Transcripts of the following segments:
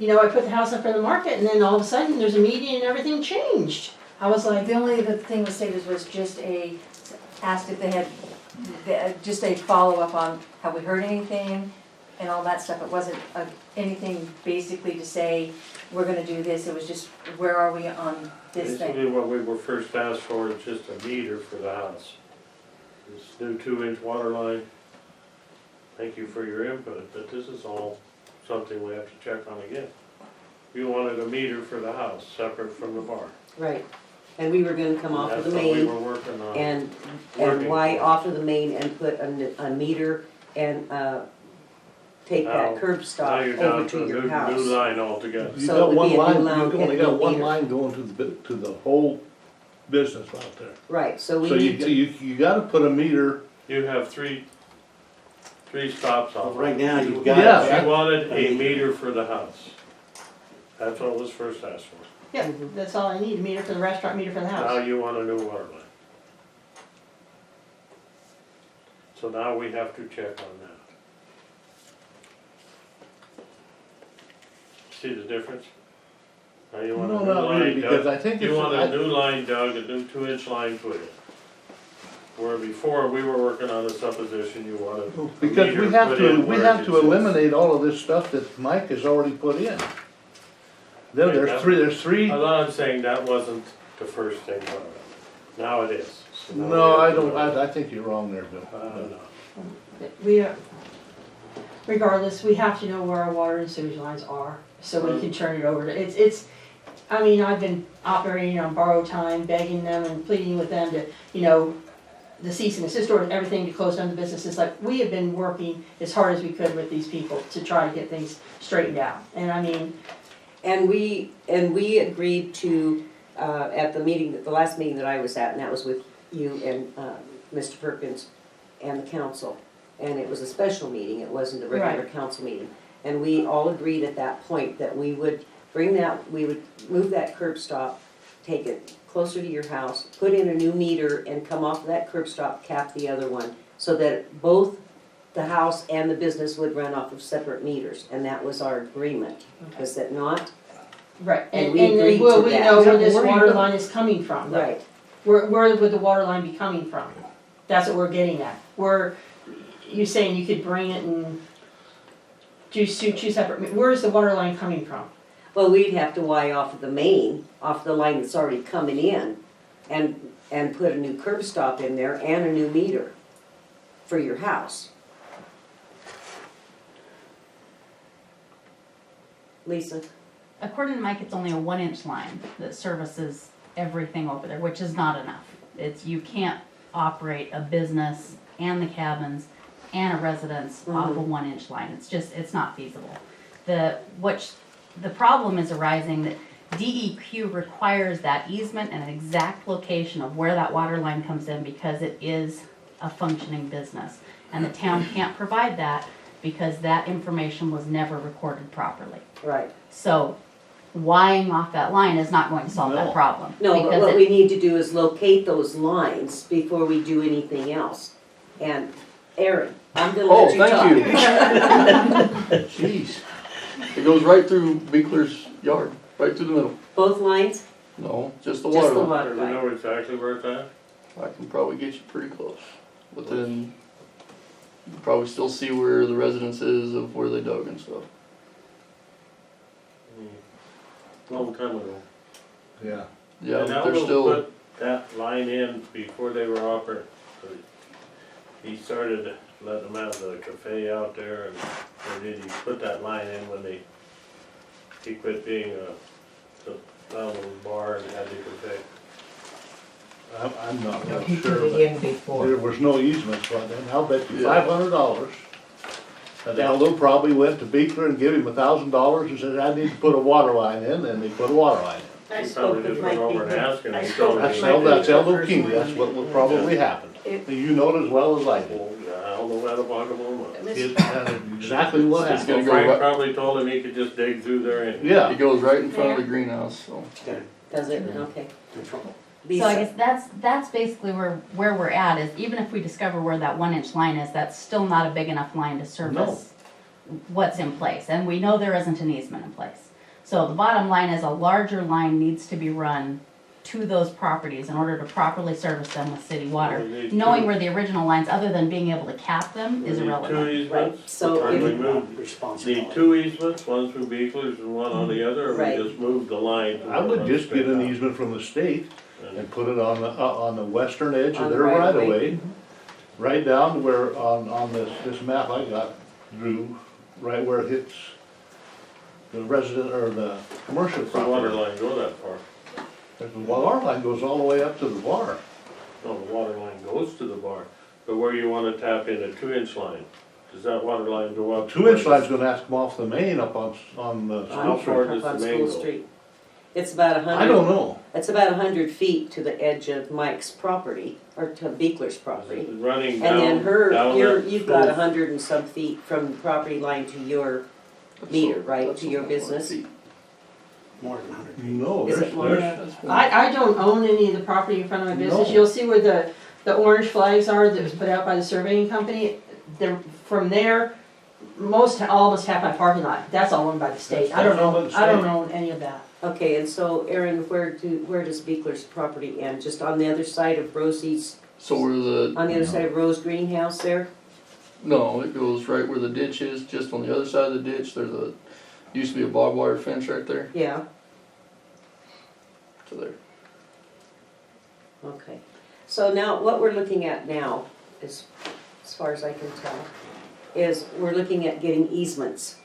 you know, I put the house up for the market and then all of a sudden there's a meeting and everything changed. I was like, The only other thing was stated was just asked if they had, just a follow-up on, have we heard anything and all that stuff. It wasn't anything basically to say, we're gonna do this, it was just, where are we on this thing? Basically, what we were first asked for is just a meter for the house. This new 2-inch water line, thank you for your input, but this is all something we have to check on again. You wanted a meter for the house, separate from the bar. Right, and we were gonna come off of the That's what we main were working on. and Working. why off of the main and put a meter and, take that curb Now stop you're down over to to a your new house. line altogether. You So got it would one be a new line, line you've only and got no one meter. line going to the whole business out there. Right, so we So need to, you gotta put a meter. You have three stops off. Right now, you've Yeah. got. She wanted a meter for the house. That's what was first asked for. yeah, that's all I need, a meter for the restaurant, meter for the Now house. you want a new water line. So now we have to check on that. See the difference? Now you want a No, new not really, line because dug. I think You it's, want a new line dug, a new 2-inch line put in. Where before we were working on the supposition you wanted a because meter we have put to, in we where have it to sits. eliminate all of this stuff that Mike has already put in. Then Right, that- there's three, I'm saying that wasn't the first thing brought up. Now it is. So now we no, have I to don't, go- I think you're wrong there, Bill. I don't know. We, regardless, we have to know where our water and sewage lines are, so we can turn it over to, it's, I mean, I've been operating on borrowed time, begging them and pleading with them to, you know, the cease and desist order, everything to close down the businesses, like, we have been working as hard as we could with these people to try to get things straightened out, and I mean, and we agreed to, at the meeting, the last meeting that I was at, and that was with you and, Mr. Perkins and the council. And it was a special meeting, it wasn't a regular council meeting. And we all agreed at that point that we would we would move that curb stop, take it closer to your house, put in a new meter and come off of that curb stop, cap the other one, so that both the house and the business would run off of separate meters. And that was our agreement, is that not? right, And and we then agreed will to we that. know where Yeah, this where you water go- line is coming from, though? Right. Where would the water line be coming from? That's what we're getting at. Where, you saying you could bring it and do two separate, where is the water line coming from? Well, we'd have to wire off of the main, off the line that's already coming in, and put a new curb stop in there and a new meter for your house. Lisa? According to Mike, it's only a 1-inch line that services everything over there, which is not enough. You can't operate a business and the cabins and a residence off a 1-inch line. It's not feasible. The problem is arising that DEQ requires that easement and an exact location of where that water line comes in because it is a functioning business. And the town can't provide that because that information was never recorded properly. Right. So wiring off that line is not going to solve that No. problem. No, but because what we need to do is locate those lines before we do anything else. And Aaron, I'm gonna Oh, let you talk. thank you. Jeez. It goes right through Beekler's yard, right through the middle. Both lines? No, just the Just water the line. water You line. know exactly where it's at? I can probably get you pretty close. But then you can probably still see where the residence is of where they dug and stuff. Long time ago. Yeah. Yeah, And but they're Aldo still, put that line in before they were operating. He started letting them have the cafe out there and then he put that line in when he quit being the little bar and had the cafe. I'm not No, real he sure, put it but in before. there was no easements, but then I'll bet you Yeah. $500. And Aldo probably went to Beekler and gave him $1,000 and said, I need to put a water line in, and they put a water line in. I He spoke probably with just Mike went over and Beaker. asked him. I He spoke told with me. That's Mike Aldo, that's Beaker Aldo first King, morning. that's what probably happened. You know it as well as I do. Oh, yeah, Aldo had a bugaboo. That's exactly what It's happened. gonna go Frank right- probably told him he could just dig through there and. Yeah. it goes right in front of the greenhouse, so. Does it? Okay. So I guess that's basically where we're at is even if we discover where that 1-inch line is, that's still not a big enough line to service what's in place, and we know there isn't an easement in place. So the bottom line is a larger line needs to be run to those properties in order to properly service them with city water. We need Knowing two- where the original lines, other than being able to cap them, we is need irrelevant. Two easements, So and if- we moved, Responsibility. need two easements, one through Beekler's and one on the other, or Right. we just move the line? I would just get an easement from the state And and put it on the western edge On of the their right right of of way. way. Right down to where, on this map I got, Drew, right where it hits the resident, or the commercial the water property. line go that far? The water line goes all the way up to the bar. No, the water line goes to the bar, but where you wanna tap in a 2-inch line, does that water line go up? 2-inch line's gonna have to come off the main up on the How school far street. does Up on the main School go? Street. It's about I don't 100, know. it's about 100 feet to the edge of Mike's property, or to Beekler's Is property. it running And down, then down that you've got school- 100 and some feet from the property line to your meter, right, That's to your almost 100 business? feet. More than 100 feet. No, Is there's, it more there's, That's more- I don't own any of the property in front of my business. No. You'll see where the orange flags are that was put out by the surveying company. From there, almost half my parking lot, that's all owned by the state. I don't That's owned by know, the I don't state. own any of that. Okay, and so Aaron, where does Beekler's property end? Just on the other side of Rosie's, So where the, on the other side of Rose greenhouse there? no, it goes right where the ditch is, just on the other side of the ditch, there's used to be a barbed wire fence right there, Yeah, to there. okay. So now, what we're looking at now, as far as I can tell, is we're looking at getting easements.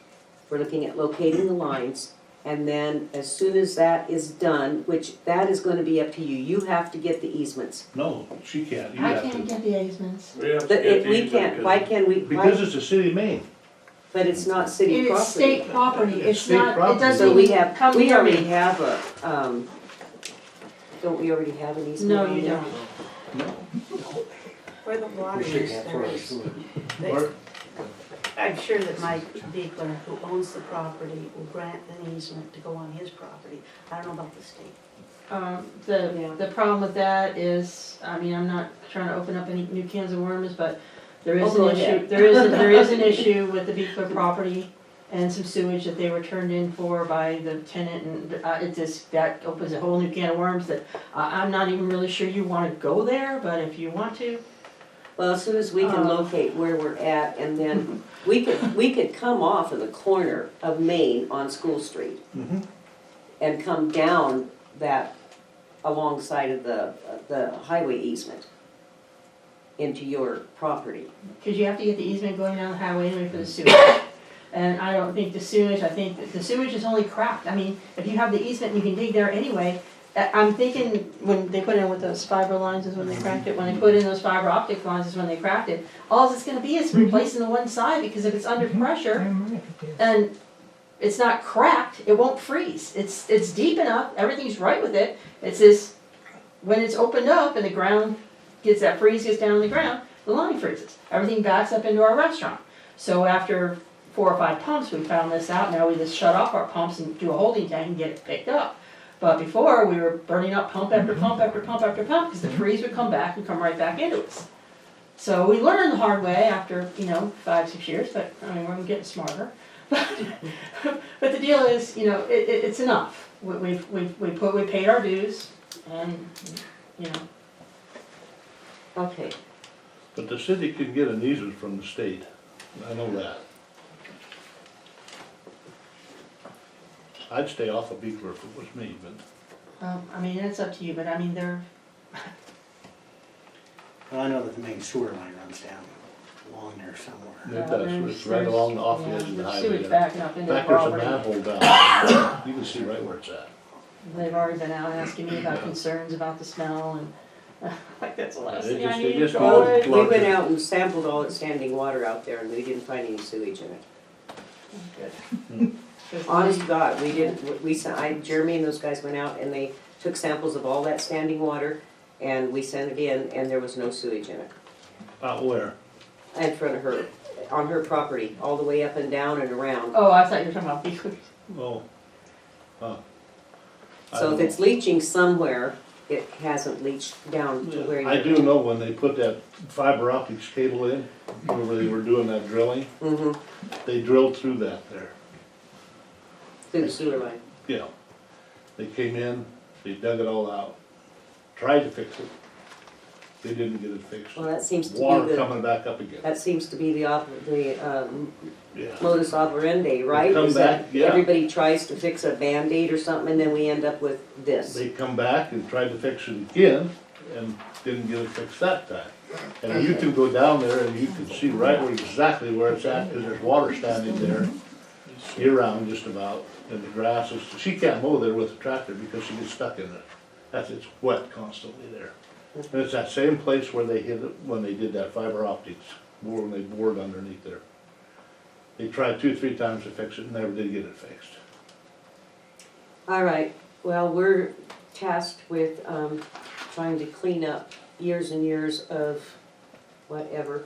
We're looking at locating the lines, and then as soon as that is done, which that is gonna be up to you, you have to get the easements. no, she can't, you I have can't to. get the easements. We have to But get if we these can't, because- why can we, Because why, it's a city main. but it's not city It property. is state property, It's it's state not, it property. doesn't So we even have, come we near already me. have a, don't we already have an easement? No, on you there? don't. Where the water We should is, have there for our is, sewer. Or- I'm sure that Mike Beekler, who owns the property, will grant an easement to go on his property. I don't know about the state. Yeah. The problem with that is, I mean, I'm not trying to open up any new cans of worms, but there is Oh, go an issue, ahead. there is an issue with the Beekler property and some sewage that they were turned in for by the tenant, and it just, that opens a whole new can of worms that I'm not even really sure you wanna go there, but if you want to. Well, as soon as we can locate where we're at, and then we could come off of the corner of Main on School Street Mhm. and come down that alongside of the highway easement into your property. Cause you have to get the easement going down the highway anyway for the sewage. And I don't think the sewage, I think that the sewage is only cracked. I mean, if you have the easement, you can dig there anyway. I'm thinking when they put in with those fiber lines is when they cracked it, when they put in those fiber optic lines is when they cracked it. All it's gonna be is replacing the one side, because if it's under pressure and it's not cracked, it won't freeze. It's deep enough, everything's right with it. It's this, when it's opened up and the ground gets, that freeze gets down on the ground, the line freezes. Everything backs up into our restaurant. So after 4 or 5 pumps, we found this out. Now we just shut off our pumps and do a holding tank and get it picked up. But before, we were burning up pump after pump after pump after pump, because the freeze would come back and come right back into us. So we learned the hard way after, 5, 6 years, but I mean, we're getting smarter. But the deal is, it's enough. We paid our dues, and, Okay, But the city can get an easement from the state, I know that. I'd stay off of Beekler if it was me, but I mean, it's up to you, but I mean, they're, Well, I know that the main sewer line runs down along there somewhere. it does, it's right along the off the edge of the there's highway. sewage there. backing up In into the fact, there's a property. manhole down there, you can see right where it's at. They've already been out asking me about concerns about the smell, and like, that's the last They thing I just- they need. just Go want- away. we went out and sampled all the standing water out there, and we didn't find any sewage in it. Good. Honest to God, we didn't, Jeremy and those guys went out and they took samples of all that standing water, and we sent it in, and there was no sewage in it. Out where? In front of her, on her property, all the way up and down and around. Oh, I thought you were talking about beef. Oh. Huh. I So don't if it's know. leaching somewhere, it hasn't leached down to where I do know when they put that fiber optics cable in, where they were doing that drilling, Mm-hmm, they drilled through that there. through the sewer line. Yeah. They came in, they dug it all out, tried to fix it. They didn't get it fixed. Well, that seems to be Water the, coming back up again. that seems to be the Yeah. modus operandi, right? Come Is that back, yeah. everybody tries to fix a Band-Aid or something, and then we end up with this. They come back and tried to fix it again and didn't get it fixed that time. And you can go down there and you can see right where exactly where it's at, because there's water standing there year-round just about, and the grass is, she can't mow there with the tractor because she gets stuck in it. It's wet constantly there. And it's that same place where they hit it when they did that fiber optics, when they bored underneath there. They tried 2-3 times to fix it and never did get it fixed. All right, well, we're tasked with trying to clean up years and years of whatever.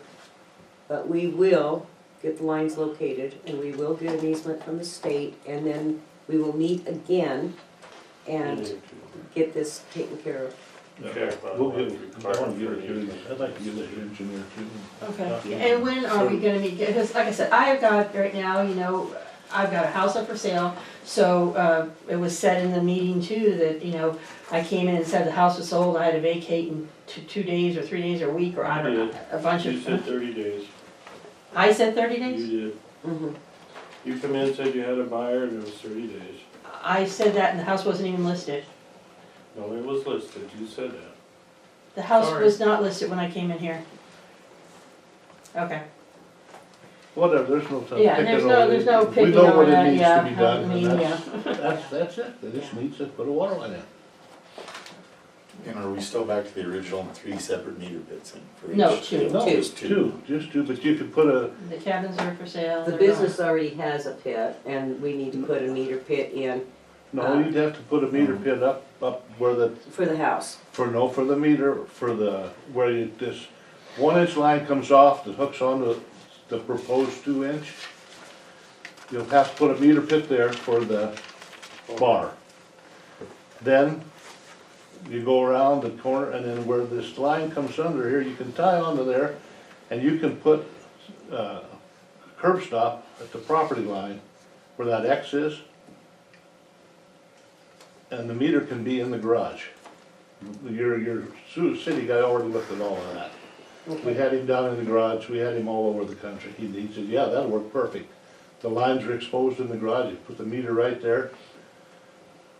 But we will get the lines located, and we will get an easement from the state, and then we will meet again and get this taken care of. We'll get, I want to get it to, I'd like to get it to engineer too. Okay, and when are we gonna meet, because like I said, I have got, right now, you know, I've got a house up for sale, so, it was said in the meeting too, that, you know, I came in and said the house was sold, I had to vacate in 2 days or 3 days or a week, or I don't know, a bunch You said of, 30 days. I said 30 days? You did. Mhm. You come in and said you had a buyer and it was 30 days. I said that and the house wasn't even listed. No, it was listed, you said that. The house Sorry. was not listed when I came in here. Okay, Whatever, there's no time. yeah, and there's no We picking know on what it that, needs yeah, to be I done, mean, and yeah. that's it, they just need to put a water line in. And are we still back to the original 3 separate meter pits in for each? No, 2. No, Just just two, but you could put a, The cabins are for sale. The they're business already has a pit, and we need to put a meter pit in no, you'd have to put a meter pit up where the, for the house. for the meter, for the, where you, this 1-inch line comes off that hooks onto the proposed 2-inch. You'll have to put a meter pit there for the bar. Then you go around the corner, and then where this line comes under here, you can tie onto there, and you can put curb stop at the property line where that X is. And the meter can be in the garage. Your city guy already looked at all of that. We had him down in the garage, we had him all over the country. He said, yeah, that'll work perfect. The lines are exposed in the garage, you put the meter right there.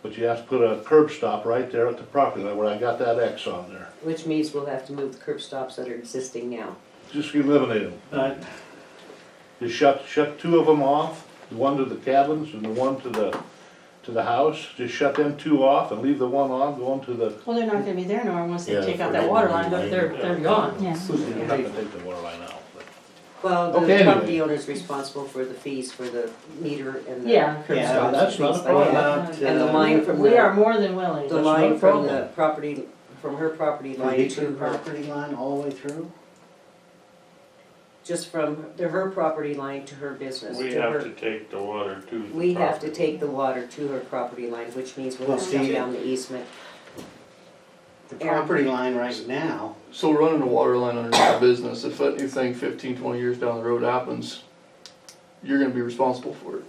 But you have to put a curb stop right there at the property line where I got that X on there. Which means we'll have to move the curb stops that are existing now. Just eliminate them. Just shut 2 of them off, the one to the cabins and the one to the house. Just shut them 2 off and leave the one on going to the, Well, they're not gonna be there no more once they Yeah, take out for that water the- line, but they're gone. Yeah. you don't have to take the water line out. but- Well, the Okay, anyway. property owner's responsible for the fees for the meter and the Yeah. curb Yeah, stops. that's and not things a like problem. that. And the line from We are the, more than willing. the That's not a line from the problem. property, from her property From line each to her, property line all the way through? just from her property line to her business, We to have her. to take the water to the We have to property. take the water to her property line, which means we'll Well, have to come see- down the easement. The property line right now, So running a water line underneath a business, if anything 15, 20 years down the road happens, you're gonna be responsible for it.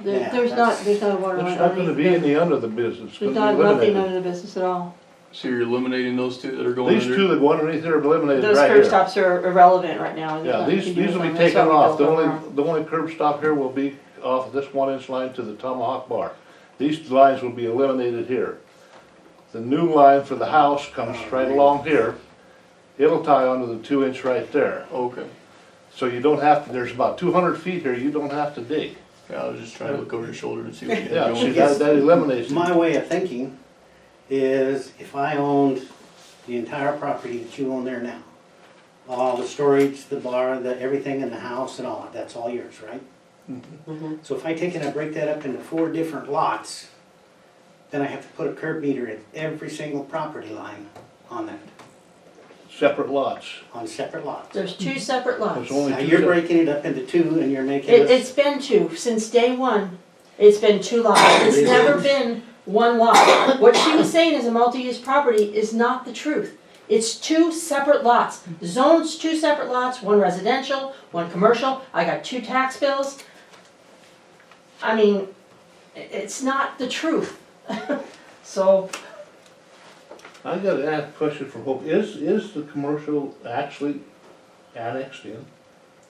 Yeah, There's not a water line. There's not gonna be any under the business, it's There's gonna not be nothing eliminated. under the business at all. So you're eliminating those 2 that are going These under? 2 that go underneath there are eliminated Those right curb here. stops are irrelevant right now. There's Yeah, nothing these you can do will with be them. That's taken what we off, built over. the only curb stop here will be off of this 1-inch line to the Tomahawk bar. These lines will be eliminated here. The new line for the house comes right along here, it'll tie onto the 2-inch right there. Okay, So you don't have to, there's about 200 feet here, you don't have to dig. yeah, I was just trying to look over your shoulder and see what you had Yeah, see, going. that eliminates it. my way of thinking is if I owned the entire property that you own there now, all the storage, the bar, everything in the house and all, that's all yours, right? Mhm. So if I take and I break that up into 4 different lots, then I have to put a curb meter at every single property line on that, Separate lots. on separate lots. There's 2 separate lots. There's only Now, 2 you're separate- breaking it up into 2 and you're making It's us, been 2, since day one, it's been 2 lots. It's Really? never been one lot. What she was saying is a multi-use property is not the truth. It's two separate lots. The zone's two separate lots, one residential, one commercial. I got two tax bills. I mean, it's not the truth. So, I gotta ask a question for Hope, is the commercial actually annexed in?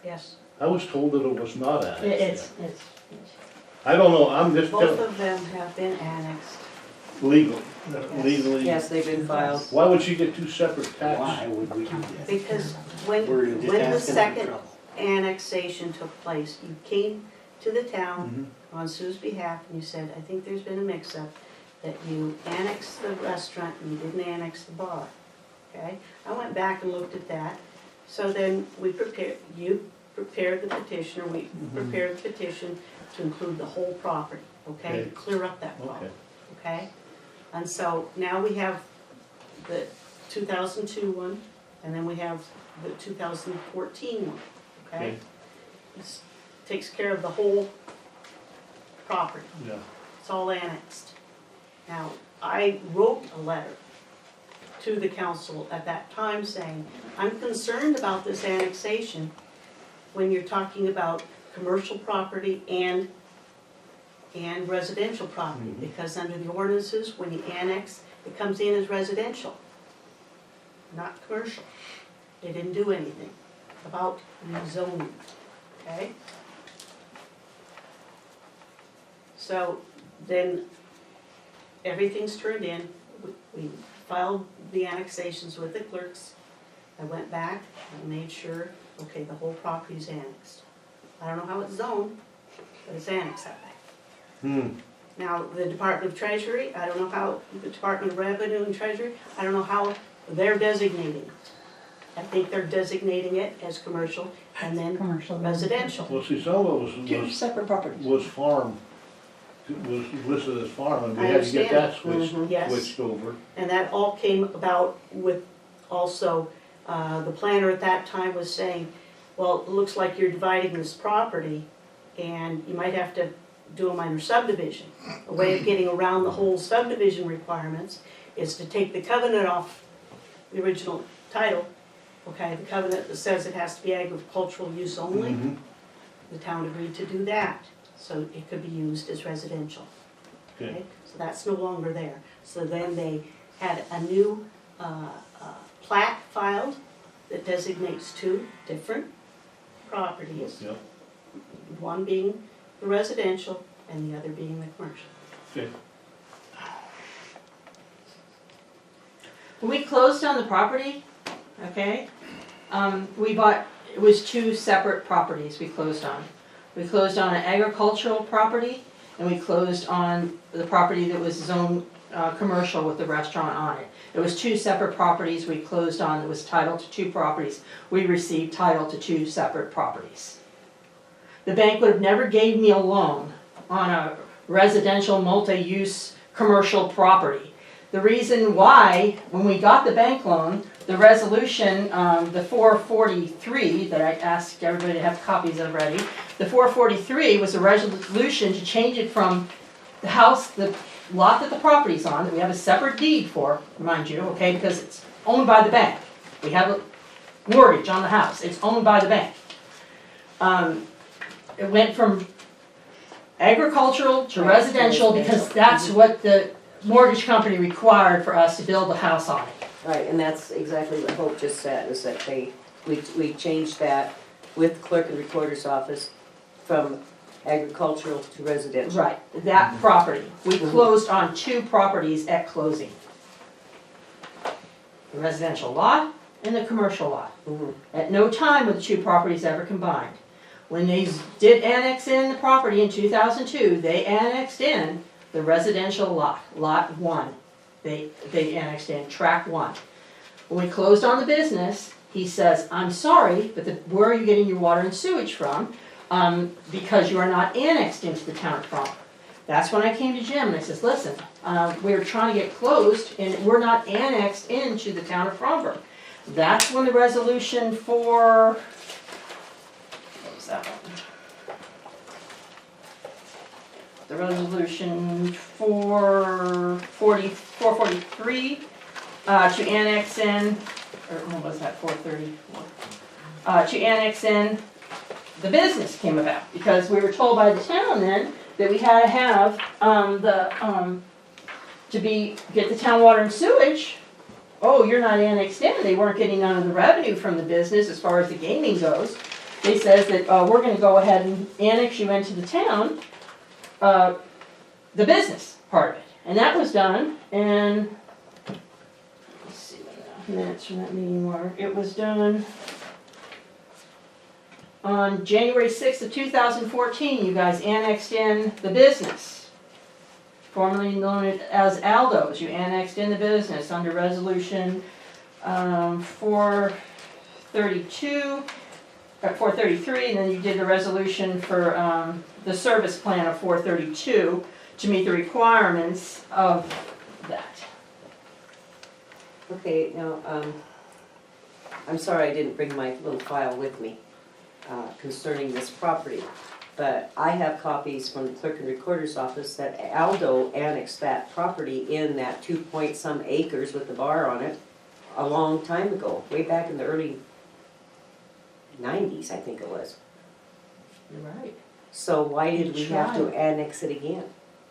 Yes, I was told that it was not annexed in. it's, I don't know, I'm just both telling, of them have been annexed. legally. Yes, they've been filed. Why would she get two separate Why taxes? would we do that? Because when We're just the asking for second trouble. annexation took place, you came to the town Mhm. on Sue's behalf and you said, I think there's been a mix-up, that you annexed the restaurant and you didn't annex the bar, okay? I went back and looked at that, so then you prepared the petition, or we prepared the petition to include the whole property, okay? To Okay. clear up that Okay. problem, okay? And so now we have the 2002 one, and then we have the 2014 one, okay? Okay. This takes care of the whole property. Yeah. It's all annexed. Now, I wrote a letter to the council at that time saying, I'm concerned about this annexation when you're talking about commercial property and residential property. Mhm. Because under the ordinances, when you annex, it comes in as residential, not commercial. They didn't do anything about rezoning, okay? So then everything's turned in. We filed the annexations with the clerks. I went back and made sure, okay, the whole property's annexed. I don't know how it's zoned, but it's annexed that way. Now, the Department of Treasury, I don't know how, the Department of Revenue and Treasury, I don't know how they're designating it. I think they're designating it as commercial and then Commercial. residential. Well, see, some of it two was separate properties. farm, was listed as farm, and we I had to get that understand. switched, Yes. switched over. And that all came about with also, the planner at that time was saying, well, it looks like you're dividing this property and you might have to do a minor subdivision. A way of getting around the whole subdivision requirements is to take the covenant off the original title. Okay, the covenant that says it has to be agricultural use only, Mhm. the town agreed to do that. So it could be used as residential. Okay. So that's no longer there. So then they had a new plat filed that designates two different properties, Yep, one being the residential and the other being the commercial. okay. When we closed on the property, okay, we bought, it was two separate properties we closed on. We closed on an agricultural property, and we closed on the property that was zoned commercial with the restaurant on it. It was two separate properties we closed on, that was titled to two properties. We received title to two separate properties. The bank would have never gave me a loan on a residential multi-use commercial property. The reason why, when we got the bank loan, the resolution, the 443 that I asked everybody to have copies of ready, the 443 was a resolution to change it from the house, the lot that the property's on, that we have a separate deed for, mind you, okay, because it's owned by the bank. We have a mortgage on the house, it's owned by the bank. It went from agricultural to residential because that's what the mortgage company required for us to build the house on it. Right, and that's exactly what Hope just said, is that we changed that with clerk and recorder's office from agricultural to residential. Right, that property. We closed on two properties at closing. The residential lot and the commercial lot. Mhm. At no time were the two properties ever combined. When they did annex in the property in 2002, they annexed in the residential lot, lot 1. They annexed in tract 1. When we closed on the business, he says, I'm sorry, but where are you getting your water and sewage from? Because you are not annexed into the town of Fromber. That's when I came to Jim and I says, listen, we're trying to get closed and we're not annexed into the town of Fromber. That's when the resolution for, what was that one? The resolution 443, to annex in, or what was that, 434? To annex in the business came about, because we were told by the town then that we had to have, get the town water and sewage. Oh, you're not annexed in, they weren't getting none of the revenue from the business as far as the gaming goes. They says that, we're gonna go ahead and annex you into the town, the business part of it. And that was done, and, let's see what the minutes from that meeting were. It was done on January 6th of 2014, you guys annexed in the business, formerly known as Aldo's. You annexed in the business under resolution 432, 433, and then you did the resolution for the service plan of 432 to meet the requirements of that. Okay, now, I'm sorry I didn't bring my little file with me concerning this property, but I have copies from the clerk and recorder's office that Aldo annexed that property in that 2-point-some acres with the bar on it a long time ago, way back in the early 90s, I think it was. You're right. So why did we have to Tried. annex it again?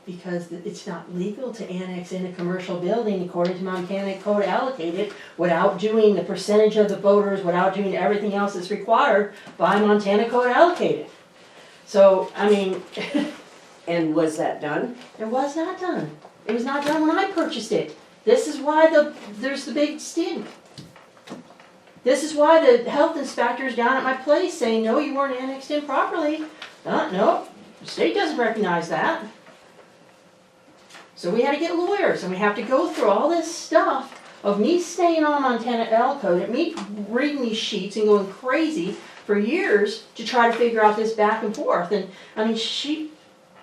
Because it's not legal to annex in a commercial building according to Montana Code allocated without doing the percentage of the voters, without doing everything else that's required by Montana Code allocated. So, I mean, And was that done? it was not done. It was not done when I purchased it. This is why there's the big stink. This is why the health inspector's down at my place saying, no, you weren't annexed in properly. No, the state doesn't recognize that. So we had to get lawyers, and we have to go through all this stuff of me staying on Montana L code, and me reading these sheets and going crazy for years to try to figure out this back and forth. And, I mean, she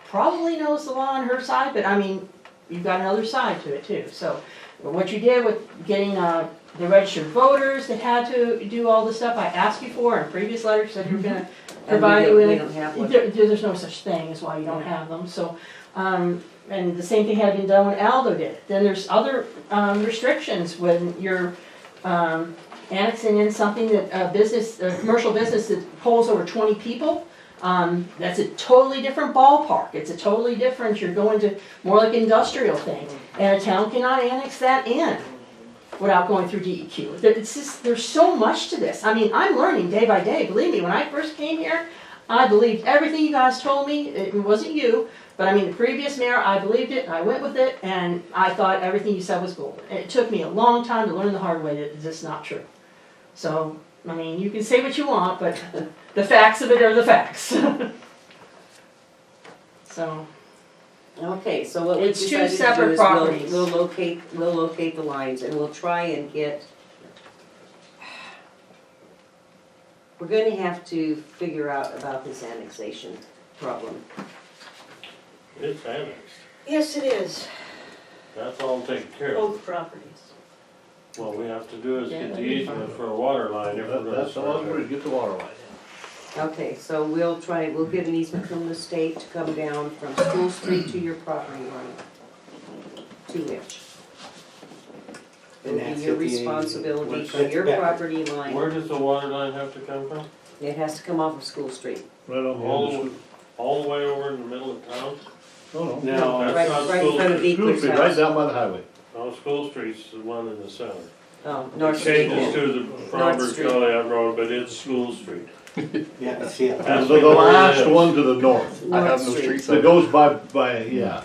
probably knows the law on her side, but, I mean, you've got another side to it, too. So what you did with getting the registered voters that had to do all the stuff I asked you for in previous letters, said you were gonna provide you with. We don't have one. There's no such thing as why you don't have them, so, and the same thing had been done when Aldo did it. Then there's other, restrictions when you're, annexing in something that, a commercial business that holds over 20 people. That's a totally different ballpark, it's a totally different, you're going to more like industrial thing. And a town cannot annex that in without going through DEQ. It's just, there's so much to this. I mean, I'm learning day by day, believe me, when I first came here, I believed everything you guys told me. It wasn't you, but I mean, the previous mayor, I believed it, and I went with it, and I thought everything you said was gold. And it took me a long time to learn the hard way that it's just not true. So, I mean, you can say what you want, but the facts of it are the facts. So, Okay, so what we It's two decided to do separate is properties. we'll locate the lines, and we'll try and get, we're gonna have to figure out about this annexation problem. It's annexed. Yes, it is, That's all taken care of. both properties. What we have to do is get the easement for a water line if we're gonna That's all I'm start. gonna get the water line. Okay, so we'll get an easement from the state to come down from School Street to your property line. 2-inch. It'll And that's be your at the- responsibility What's for that your better? property line. Where does the water line have to come from? It has to come off of School Street. Right on the All, end of all the way over in the middle of town? No, no. No, That's Right, not right in School front of Street. School Beekler's Street, right house. down by the highway. No, School Street's the one in the center. Oh, It North Street. changes to the Fromberg Street. Joliet Road, but it's School Street. yeah, it's, yeah. That's The where it last is. one to the north, I have North no Street. streets. that goes by, yeah,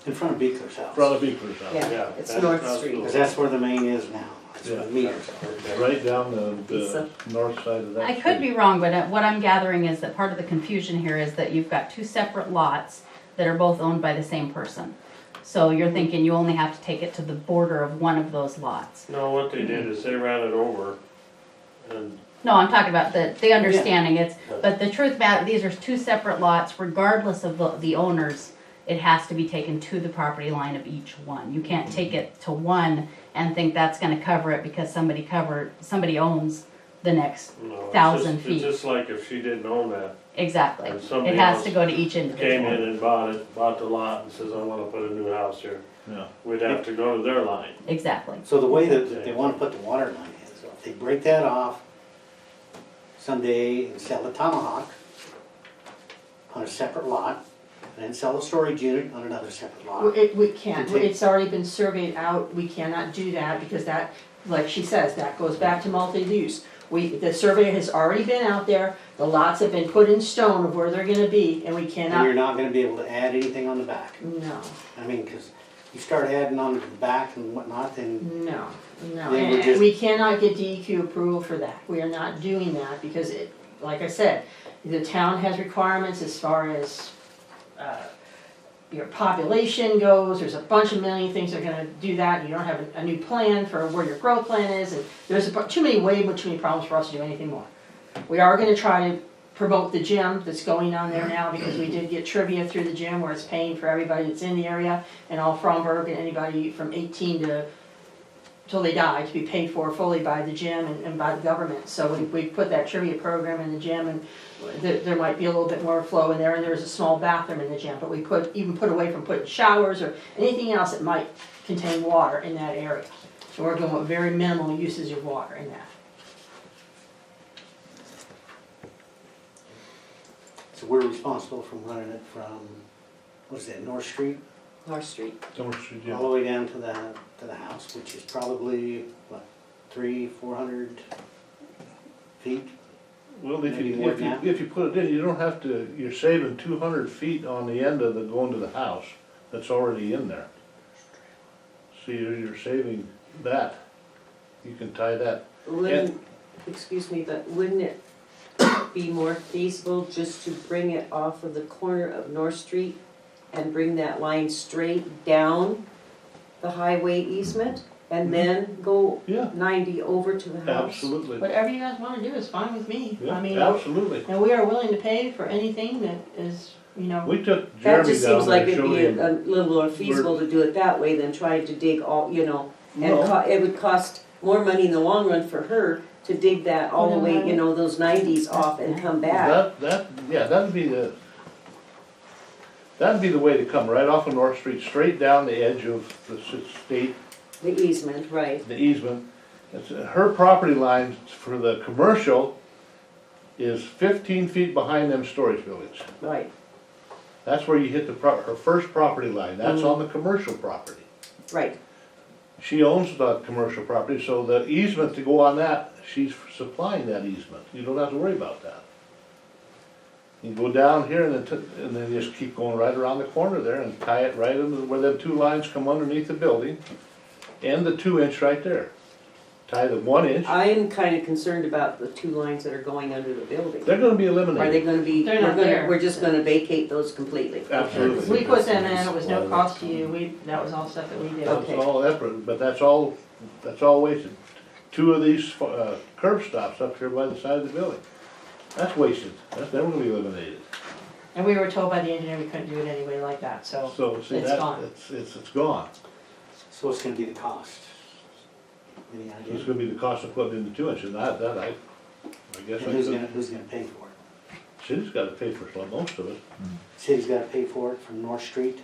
In front of Beekler's in house. front of Beekler's house. Yeah, Yeah, it's that's North not Street. School. Because that's where the main is now. That's where the meters are. Right down the So- north side of that I could street. be wrong, but what I'm gathering is that part of the confusion here is that you've got two separate lots that are both owned by the same person. So you're thinking you only have to take it to the border of one of those lots. No, what they did is they ran it over and No, I'm talking about the understanding, but the truth about, these are two separate lots, regardless of the owners, it has to be taken to the property line of each one. You can't take it to one and think that's gonna cover it because somebody owns the next No, it's 1,000 just- feet. It's just like if she didn't own that, Exactly. and It somebody has else to go to each came in individual. and bought the lot and says, I wanna put a new house here, Yeah. we'd have to go to their line. Exactly. So the way that they wanna put the water line is, if they break that off someday and sell a tomahawk on a separate lot, and then sell a storage unit on another separate lot. We can't, it's already been surveyed out, we cannot do that because that, like she says, that goes back to multi-use. The survey has already been out there, the lots have been put in stone of where they're gonna be, and we And you're cannot, not gonna be able to add anything on the back. no, I mean, cause you start adding on to the back and whatnot, then no, no. They would And just- we cannot get DEQ approval for that, we are not doing that because it, like I said, the town has requirements as far as, your population goes, there's a bunch of million things that are gonna do that, and you don't have a new plan for where your growth plan is, and there's way too many problems for us to do anything more. We are gonna try to promote the gym that's going on there now, because we did get trivia through the gym where it's paying for everybody that's in the area, and all Fromberg and anybody from 18 to till they die to be paid for fully by the gym and by the government. So we put that trivia program in the gym, and there might be a little bit more flow in there, and there's a small bathroom in the gym, but we put away from putting showers or anything else that might contain water in that area. So we're going with very minimal usage of water in that. so we're responsible for running it from, what is that, North Street? North Street. North Street, All the way down to the house, which is probably, what, 400 feet? Well, if Maybe you, more if than you, that. if you put it in, you don't have to, you're saving 200 feet on the end of the, going to the house that's already in there. So you're saving that. You can tie that. Wouldn't, excuse me, but wouldn't it be more feasible just to bring it off of the corner of North Street and bring that line straight down the highway easement and then go Yeah, 90 over to the house? absolutely. Whatever you guys wanna do is fine with me. Yeah, I mean, absolutely. and we are willing to pay for anything that is, you know, We took That Jeremy just seems down like there, it'd showed be him. a little more feasible to do it that way than trying to dig all, you know, and No. it would cost more money in the long run for her to dig that all the way, you know, those 90s off and come back. That'd be the way to come, right off of North Street, straight down the edge of the state, The easement, right. the easement. Her property line for the commercial is 15 feet behind them storage buildings. Right, That's where you hit her first property line, that's on the commercial property. right. She owns the commercial property, so the easement to go on that, she's supplying that easement, you don't have to worry about that. You go down here and then just keep going right around the corner there and tie it right into where them two lines come underneath the building, and the 2-inch right there. Tie the 1-inch, I am kind of concerned about the two lines that are going under the building. they're gonna be Are they eliminated. gonna be, They're not there. we're just gonna vacate those completely? Absolutely. we put them in, it was no cost to you, that was all stuff that we did. That's all effort, but that's all wasted. 2 of these curb stops up here by the side of the building, that's wasted, they're gonna be eliminated. And we were told by the engineer we couldn't do it anyway like that, so So, see, it's that, gone. it's gone. So what's gonna be the cost? Any So idea? it's gonna be the cost of putting in the 2 inch, and I guess And who's gonna pay for it? city's gotta pay for most of it. City's gotta pay for it from North Street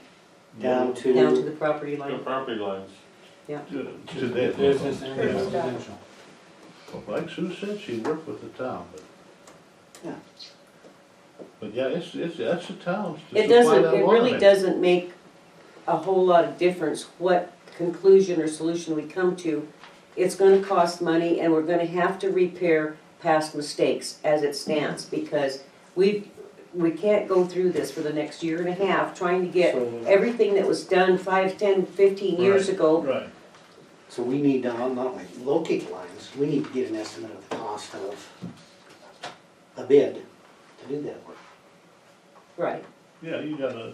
down to. Down to the property The line? property lines. To this. Business and residential. Like Sue said, she worked with the town, but. Yeah. But yeah, that's the town's to It supply doesn't, that it water really main. doesn't make a whole lot of difference what conclusion or solution we come to. It's gonna cost money and we're gonna have to repair past mistakes as it stands, because we can't go through this for the next year and a half trying to get So- everything that was done 5, 10, 15 years Right, ago. Right, So we need to, not only locate lines, we need to get an estimate of the cost of a bid to do that work. Right. yeah, you gotta,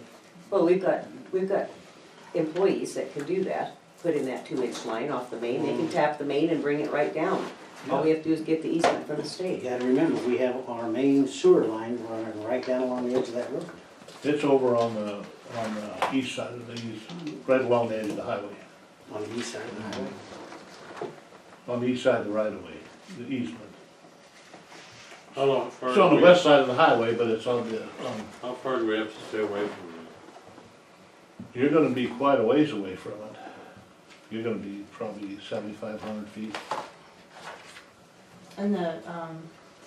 Well, we've got employees that can do that, put in that 2-inch line off the main, they can tap the main and bring it right down. All we have to do is get the easement from the You state. gotta remember, we have our main sewer line running right down along the edge of that road. it's over on the east side of the east, right along the edge of the highway, On the east side of the highway. on the east side of the right of way, the easement. How long, how far It's on do the we- west side of the highway, but it's on the, How far do we have to stay away from you're gonna be quite a ways away from it. You're gonna be probably 7,500 feet. And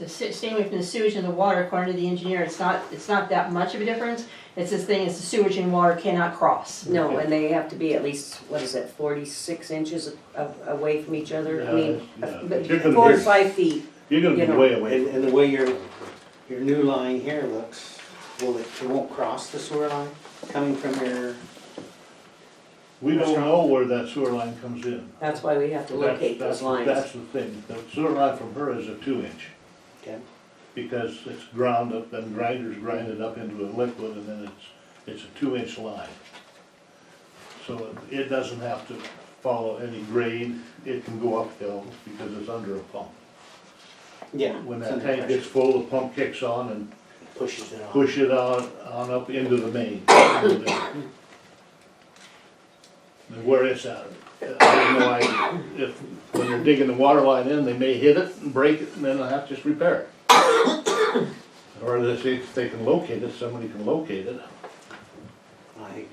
staying away from the sewage and the water, according to the engineer, it's not that much of a difference. It's this thing, is the sewage and water cannot cross. No, and they have to be at least, what is it, 46 inches away from each other? I mean, Yeah, but you're gonna 4 to be- 5 feet. You're gonna You be know, way away. And the way your new line here looks, it won't cross the sewer line coming from your, We don't know where that sewer line comes in. That's why we have to locate those lines. That's the thing. The sewer line from her is a 2-inch. okay? Because it's ground up, and grinders grind it up into a liquid, and then it's a 2-inch line. So it doesn't have to follow any grade, it can go uphill because it's under a pump. Yeah. When it's that under tank pressure. gets full, the pump kicks on and Pushes it off. push it on up into the main. And where it's at, I have no idea. If, when they're digging the water line in, they may hit it and break it, and then they'll have to just repair it. Or if they can locate it, somebody can locate it. I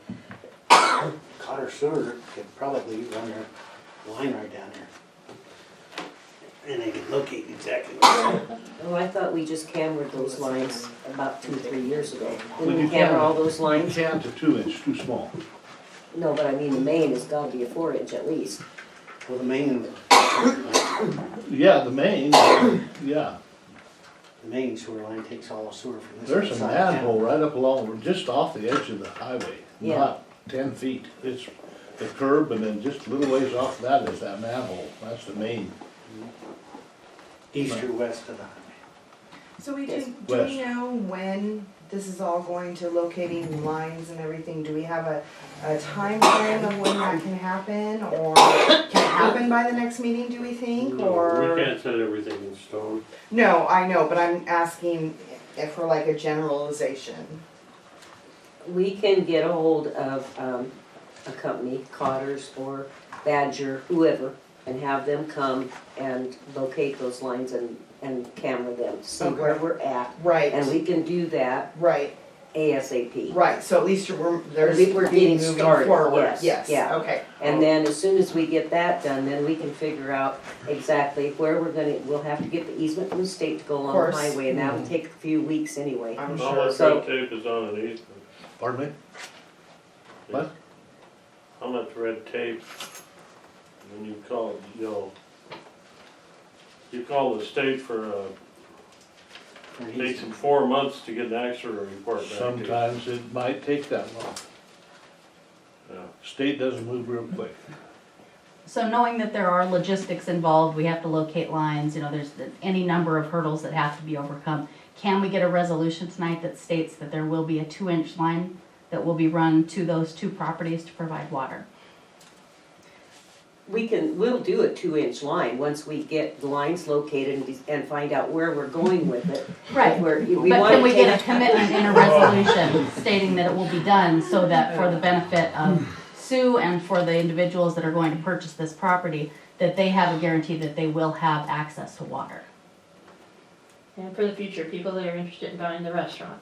Cotter Sewer could probably run their line right down there. And they could locate exactly where it's at. Oh, I thought we just cambered those lines about 2 or 3 years ago. Well, Didn't you we camber can. all those You lines? can't, a 2-inch, too small. No, but I mean, the main has got to be a 4-inch at least. Well, the main Yeah, the main, yeah. sewer line takes all the sewer from this There's a side of town. manhole right up along, just off the edge of the highway, Yeah. not 10 feet. It's the curb, and then just a little ways off that is that manhole. That's the main. East or west of the highway. So we do West. we know when this is all going to locating lines and everything? Do we have a time frame of when that can happen? Or can it happen by the next meeting, do we think? it? Or We can't set everything in stone. no, I know, but I'm asking if for like a generalization. We can get a hold of a company, Cotter's or Badger, whoever, and have them come and locate those lines and camera them, to see where Okay. we're at. Right. And we can do that Right, ASAP. right, so at least there's We're getting moving started, forward, yes, yeah. okay. And then as soon as we get that done, then we can figure out exactly where we'll have to get the easement from the state to go along the Course. highway, and that will take a few weeks anyway. I'm How sure. much So- red tape is on an easement? Pardon me? What? How much red tape when you call, you call the state for For an takes easement. them 4 months to get an accident report back to you. Sometimes it might take that long. Yeah. State doesn't move real quick. So knowing that there are logistics involved, we have to locate lines, there's any number of hurdles that have to be overcome. Can we get a resolution tonight that states that there will be a 2-inch line that will be run to those 2 properties to provide water? We'll do a 2-inch line once we get the lines located and find out where we're going with it. Right. Where we But wanna can we get a take- commitment in a resolution stating that it will be done so that for the benefit of Sue and for the individuals that are going to purchase this property, that they have a guarantee that they will have access to water? And for the future, people that are interested in buying the restaurants.